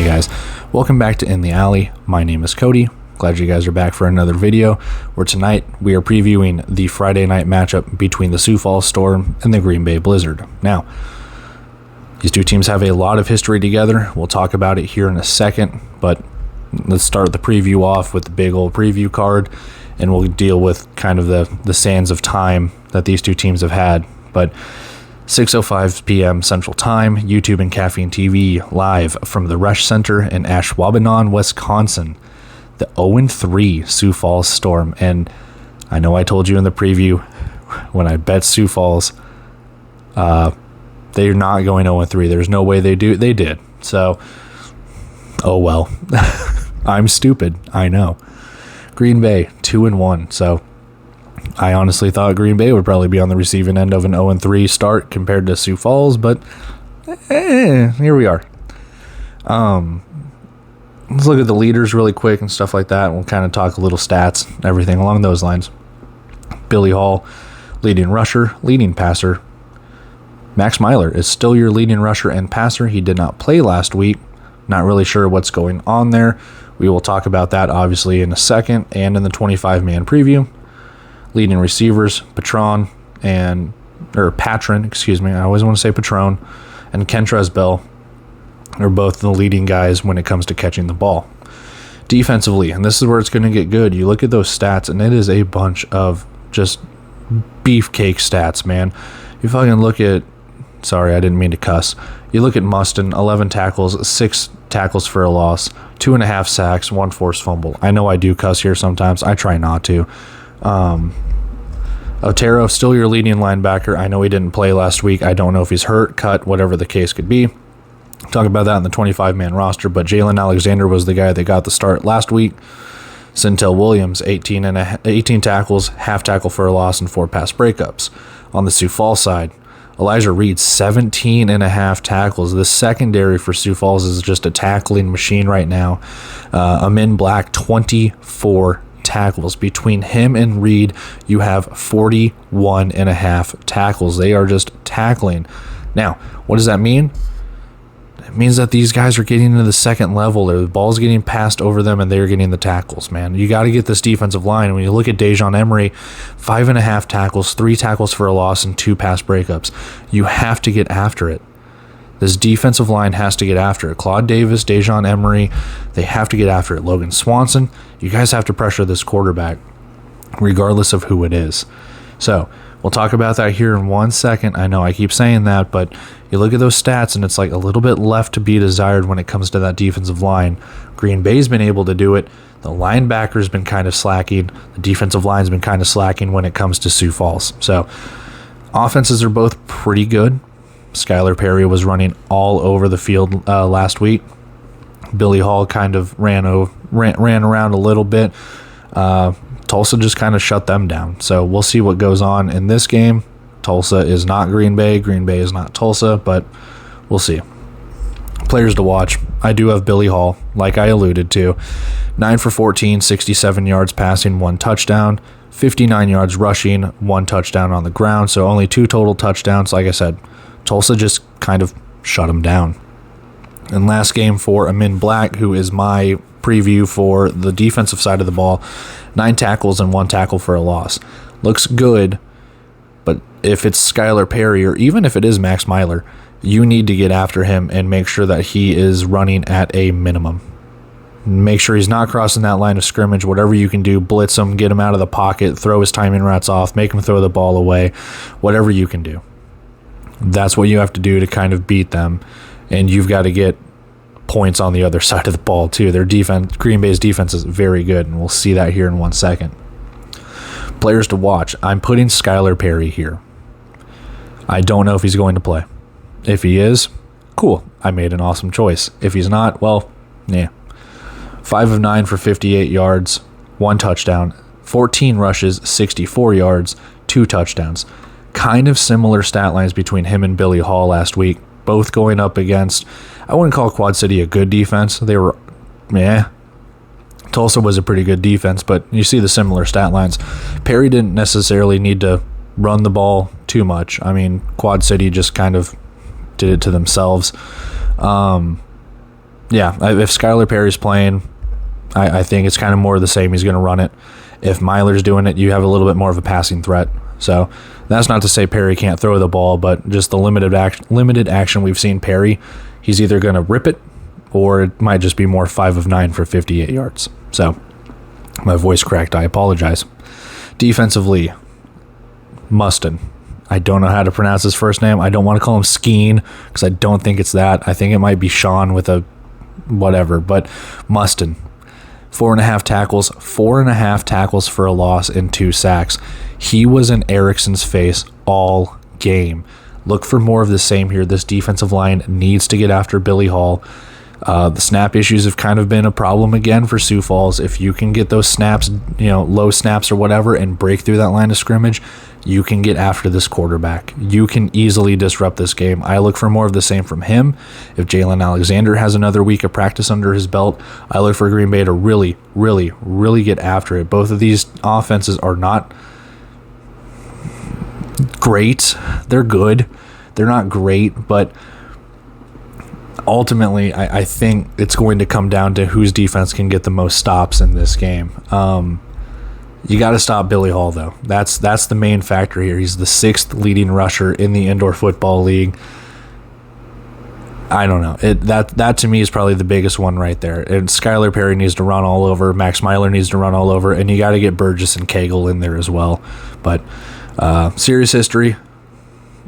Hey guys, welcome back to In the Alley. My name is Cody. Glad you guys are back for another video where tonight we are previewing the Friday night matchup between the Sioux Falls Storm and the Green Bay Blizzard. Now, these two teams have a lot of history together. We'll talk about it here in a second, but let's start the preview off with the big old preview card, and we'll deal with kind of the sands of time that these two teams have had. But 6:05 p.m. Central Time, YouTube and Caffeine TV live from the Resch Center in Ashwaubenon, Wisconsin. The 0-3 Sioux Falls Storm. And I know I told you in the preview when I bet Sioux Falls, they're not going 0-3. There's no way they do. They did. So, oh well. I'm stupid. I know. Green Bay 2-1. So I honestly thought Green Bay would probably be on the receiving end of an 0-3 start compared to Sioux Falls, but here we are. Let's look at the leaders really quick and stuff like that. We'll kind of talk a little stats, everything along those lines. Billy Hall, leading rusher, leading passer. Max Myler is still your leading rusher and passer. He did not play last week. Not really sure what's going on there. We will talk about that obviously in a second and in the 25-man preview. Leading receivers, Patron, I always want to say Patron, and Kentrez Bell are both the leading guys when it comes to catching the ball. Defensively, and this is where it's going to get good, you look at those stats, and it is a bunch of just beefcake stats, man. You fucking look at, sorry, I didn't mean to cuss. You look at Mustin, 11 tackles, 6 tackles for a loss, 2.5 sacks, 1 forced fumble. I know I do cuss here sometimes. I try not to. Otero, still your leading linebacker. I know he didn't play last week. I don't know if he's hurt, cut, whatever the case could be. Talk about that in the 25-man roster, but Jalen Alexander was the guy that got the start last week. Centel Williams, 18 tackles, half tackle for a loss, and 4 pass breakups. On the Sioux Falls side, Elijah Reed, 17.5 tackles. The secondary for Sioux Falls is just a tackling machine right now. Amin Black, 24 tackles. Between him and Reed, you have 41.5 tackles. They are just tackling. Now, what does that mean? It means that these guys are getting into the second level. The ball's getting passed over them, and they're getting the tackles, man. You got to get this defensive line. When you look at Dejon Emery, 5.5 tackles, 3 tackles for a loss, and 2 pass breakups. You have to get after it. This defensive line has to get after it. Claude Davis, Dejon Emery, they have to get after it. Logan Swanson, you guys have to pressure this quarterback, regardless of who it is. So, we'll talk about that here in 1 second. I know I keep saying that, but you look at those stats, and it's like a little bit left to be desired when it comes to that defensive line. Green Bay's been able to do it. The linebacker's been kind of slacking. The defensive line's been kind of slacking when it comes to Sioux Falls. So, offenses are both pretty good. Skylar Perry was running all over the field last week. Billy Hall kind of ran around a little bit. Tulsa just kind of shut them down. So we'll see what goes on in this game. Tulsa is not Green Bay. Green Bay is not Tulsa, but we'll see. Players to watch. I do have Billy Hall, like I alluded to. 9 for 14, 67 yards passing, 1 touchdown. 59 yards rushing, 1 touchdown on the ground. So only 2 total touchdowns. Like I said, Tulsa just kind of shut him down. And last game for Amin Black, who is my preview for the defensive side of the ball, 9 tackles and 1 tackle for a loss. Looks good, but if it's Skylar Perry or even if it is Max Myler, you need to get after him and make sure that he is running at a minimum. Make sure he's not crossing that line of scrimmage. Whatever you can do, blitz him, get him out of the pocket, throw his timing rats off, make him throw the ball away, whatever you can do. That's what you have to do to kind of beat them, and you've got to get points on the other side of the ball too. Their defense, Green Bay's defense, is very good, and we'll see that here in 1 second. Players to watch. I'm putting Skylar Perry here. I don't know if he's going to play. If he is, cool. I made an awesome choice. If he's not, well, yeah. 5 of 9 for 58 yards, 1 touchdown, 14 rushes, 64 yards, 2 touchdowns. Kind of similar stat lines between him and Billy Hall last week, both going up against, I wouldn't call Quad City a good defense. They were, Tulsa was a pretty good defense, but you see the similar stat lines. Perry didn't necessarily need to run the ball too much. I mean, Quad City just kind of did it to themselves. Yeah, if Skylar Perry's playing, I think it's kind of more of the same. He's going to run it. If Myler's doing it, you have a little bit more of a passing threat. So that's not to say Perry can't throw the ball, but just the limited action we've seen Perry, he's either going to rip it or it might just be more 5 of 9 for 58 yards. So my voice cracked. I apologize. Defensively, Mustin. I don't know how to pronounce his first name. I don't want to call him Skeen because I don't think it's that. I think it might be Sean with a whatever, but Mustin. 4.5 tackles, 4.5 tackles for a loss and 2 sacks. He was in Erickson's face all game. Look for more of the same here. This defensive line needs to get after Billy Hall. The snap issues have kind of been a problem again for Sioux Falls. If you can get those snaps, low snaps or whatever, and break through that line of scrimmage, you can get after this quarterback. You can easily disrupt this game. I look for more of the same from him. If Jalen Alexander has another week of practice under his belt, I look for Green Bay to really, really, really get after it. Both of these offenses are not great. They're good. They're not great, but ultimately, I think it's going to come down to whose defense can get the most stops in this game. You got to stop Billy Hall, though. That's the main factor here. He's the 6th leading rusher in the Indoor Football League. I don't know. That to me is probably the biggest one right there. And Skylar Perry needs to run all over. Max Myler needs to run all over. And you got to get Burgess and Cagle in there as well. But serious history.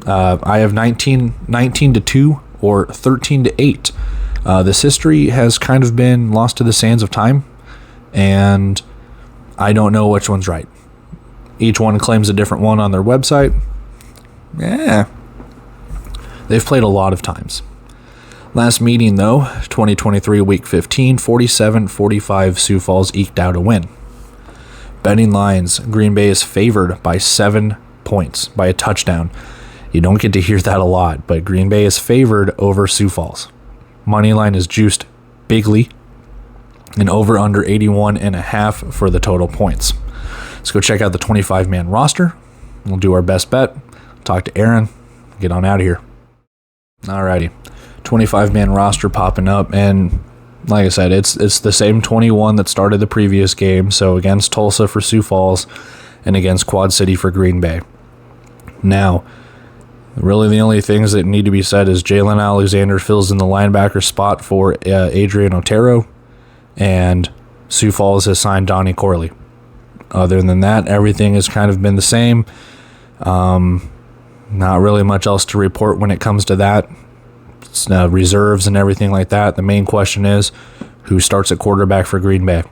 I have 19-2 or 13-8. This history has kind of been lost to the sands of time, and I don't know which one's right. Each one claims a different one on their website. Yeah, they've played a lot of times. Last meeting, though, 2023 Week 15, 47-45, Sioux Falls eked out a win. Betting lines, Green Bay is favored by 7 points, by a touchdown. You don't get to hear that a lot, but Green Bay is favored over Sioux Falls. Money line is juiced bigly, and over under 81.5 for the total points. Let's go check out the 25-man roster. We'll do our best bet. Talk to Aaron. Get on out of here. Alrighty. 25-man roster popping up, and like I said, it's the same 21 that started the previous game, so against Tulsa for Sioux Falls and against Quad City for Green Bay. Now, really the only things that need to be said is Jalen Alexander fills in the linebacker spot for Adrian Otero, and Sioux Falls has signed Donnie Corley. Other than that, everything has kind of been the same. Not really much else to report when it comes to that. It's, reserves and everything like that. The main question is, who starts at quarterback for Green Bay?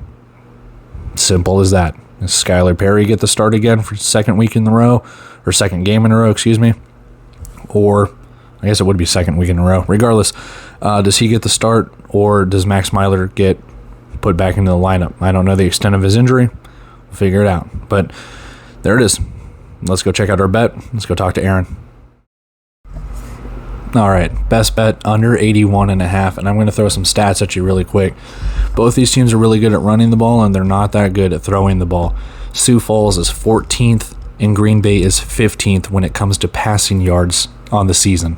Simple as that. Does Skylar Perry get the start again for second game in a row, excuse me? Or, I guess it would be second week in a row. Regardless, does he get the start, or does Max Myler get put back into the lineup? I don't know the extent of his injury. We'll figure it out. But there it is. Let's go check out our bet. Let's go talk to Aaron. All right, best bet under 81.5, and I'm going to throw some stats at you really quick. Both these teams are really good at running the ball, and they're not that good at throwing the ball. Sioux Falls is 14th, and Green Bay is 15th when it comes to passing yards on the season.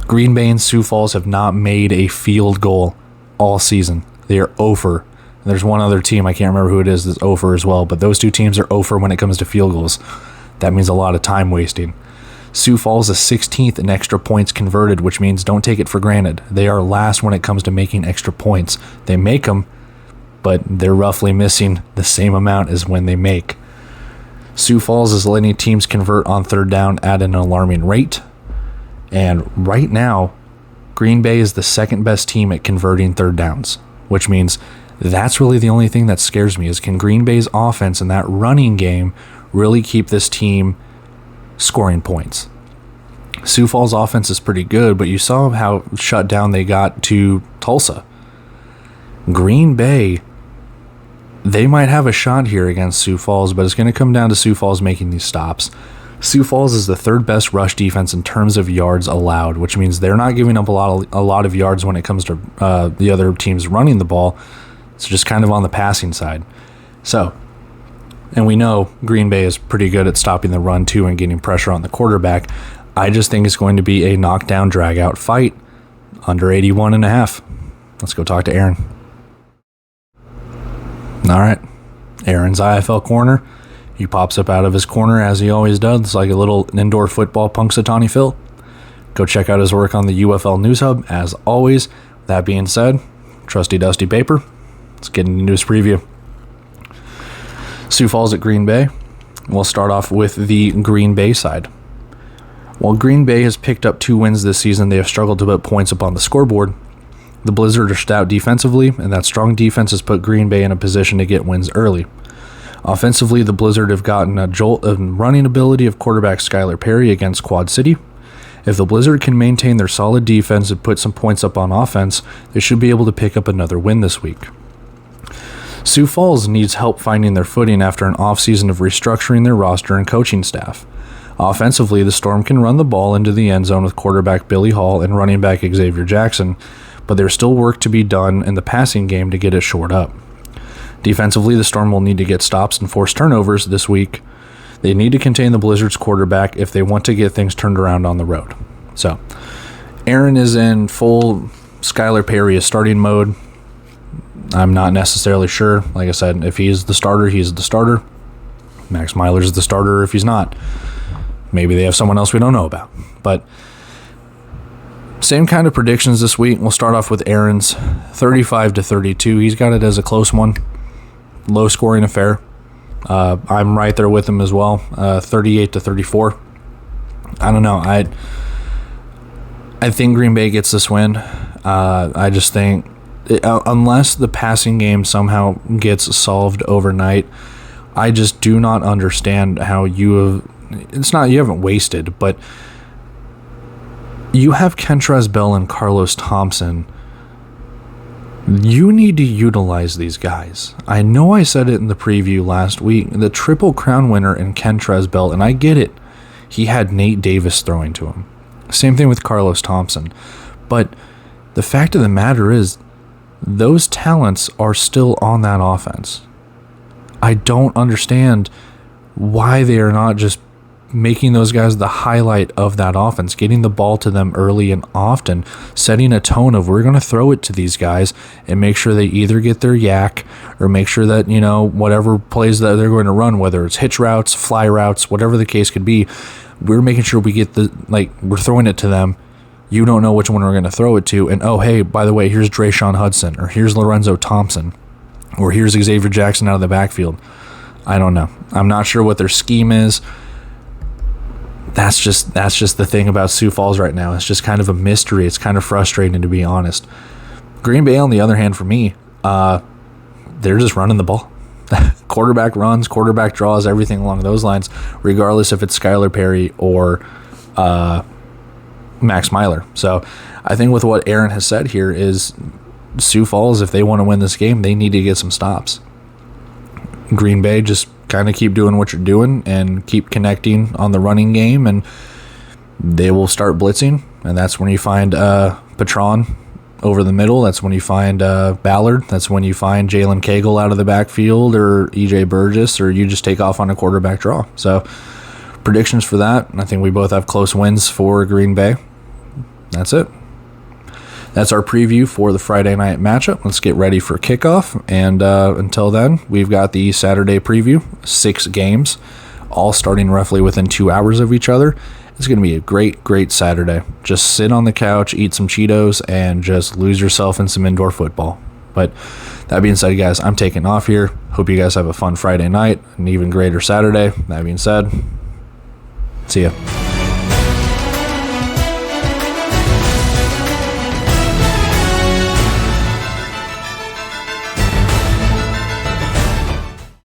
Green Bay and Sioux Falls have not made a field goal all season. They are 0-for. There's one other team, I can't remember who it is, that's 0-for as well, but those two teams are 0-for when it comes to field goals. That means a lot of time wasting. Sioux Falls is 16th in extra points converted, which means don't take it for granted. They are last when it comes to making extra points. They make them, but they're roughly missing the same amount as when they make. Sioux Falls is letting teams convert on third down at an alarming rate. And right now, Green Bay is the second best team at converting third downs, which means that's really the only thing that scares me is, can Green Bay's offense and that running game really keep this team scoring points? Sioux Falls offense is pretty good, but you saw how shut down they got to Tulsa. Green Bay, they might have a shot here against Sioux Falls, but it's going to come down to Sioux Falls making these stops. Sioux Falls is the third best rush defense in terms of yards allowed, which means they're not giving up a lot of yards when it comes to the other teams running the ball. It's just kind of on the passing side. So, and we know Green Bay is pretty good at stopping the run too and getting pressure on the quarterback. I just think it's going to be a knockdown, drag-out fight under 81.5. Let's go talk to Aaron. All right. Aaron's IFL corner. He pops up out of his corner as he always does. It's like a little indoor football Punxsutawney Phil. Go check out his work on the UFL News Hub as always. That being said, trusty dusty paper. Let's get into news preview. Sioux Falls at Green Bay. We'll start off with the Green Bay side. While Green Bay has picked up 2 wins this season, they have struggled to put points up on the scoreboard. The Blizzard are stout defensively, and that strong defense has put Green Bay in a position to get wins early. Offensively, the Blizzard have gotten a jolt of running ability of quarterback Skylar Perry against Quad City. If the Blizzard can maintain their solid defense and put some points up on offense, they should be able to pick up another win this week. Sioux Falls needs help finding their footing after an offseason of restructuring their roster and coaching staff. Offensively, the Storm can run the ball into the end zone with quarterback Billy Hall and running back Xavier Jackson, but there's still work to be done in the passing game to get it shored up. Defensively, the Storm will need to get stops and force turnovers this week. They need to contain the Blizzard's quarterback if they want to get things turned around on the road. So, Aaron is in full Skylar Perry is starting mode. I'm not necessarily sure. Like I said, if he's the starter, he's the starter. Max Myler's the starter if he's not. Maybe they have someone else we don't know about. But same kind of predictions this week. We'll start off with Aaron's 35-32. He's got it as a close one. Low scoring affair. I'm right there with him as well. 38-34. I don't know. I think Green Bay gets this win. I just think unless the passing game somehow gets solved overnight, I just do not understand how you haven't wasted, but you have Kentrez Bell and Carlos Thompson. You need to utilize these guys. I know I said it in the preview last week. The Triple Crown winner in Kentrez Bell, and I get it. He had Nate Davis throwing to him. Same thing with Carlos Thompson. But the fact of the matter is, those talents are still on that offense. I don't understand why they are not just making those guys the highlight of that offense, getting the ball to them early and often, setting a tone of we're going to throw it to these guys and make sure they either get their yak or make sure that, whatever plays that they're going to run, whether it's hitch routes, fly routes, whatever the case could be, we're making sure we get we're throwing it to them. You don't know which one we're going to throw it to. And, oh, hey, by the way, here's Drayshawn Hudson, or here's Lorenzo Thompson, or here's Xavier Jackson out of the backfield. I don't know. I'm not sure what their scheme is. That's just the thing about Sioux Falls right now. It's just kind of a mystery. It's kind of frustrating, to be honest. Green Bay, on the other hand, for me, they're just running the ball. Quarterback runs, quarterback draws, everything along those lines, regardless if it's Skylar Perry or Max Myler. So I think with what Aaron has said here is Sioux Falls, if they want to win this game, they need to get some stops. Green Bay, just kind of keep doing what you're doing and keep connecting on the running game, and they will start blitzing, and that's when you find Patron over the middle. That's when you find Ballard. That's when you find Jalen Cagle out of the backfield, or EJ Burgess, or you just take off on a quarterback draw. So predictions for that, I think we both have close wins for Green Bay. That's it. That's our preview for the Friday night matchup. Let's get ready for kickoff. And until then, we've got the Saturday preview, 6 games, all starting roughly within 2 hours of each other. It's going to be a great, great Saturday. Just sit on the couch, eat some Cheetos, and just lose yourself in some indoor football. But that being said, guys, I'm taking off here. Hope you guys have a fun Friday night, an even greater Saturday. That being said, see ya.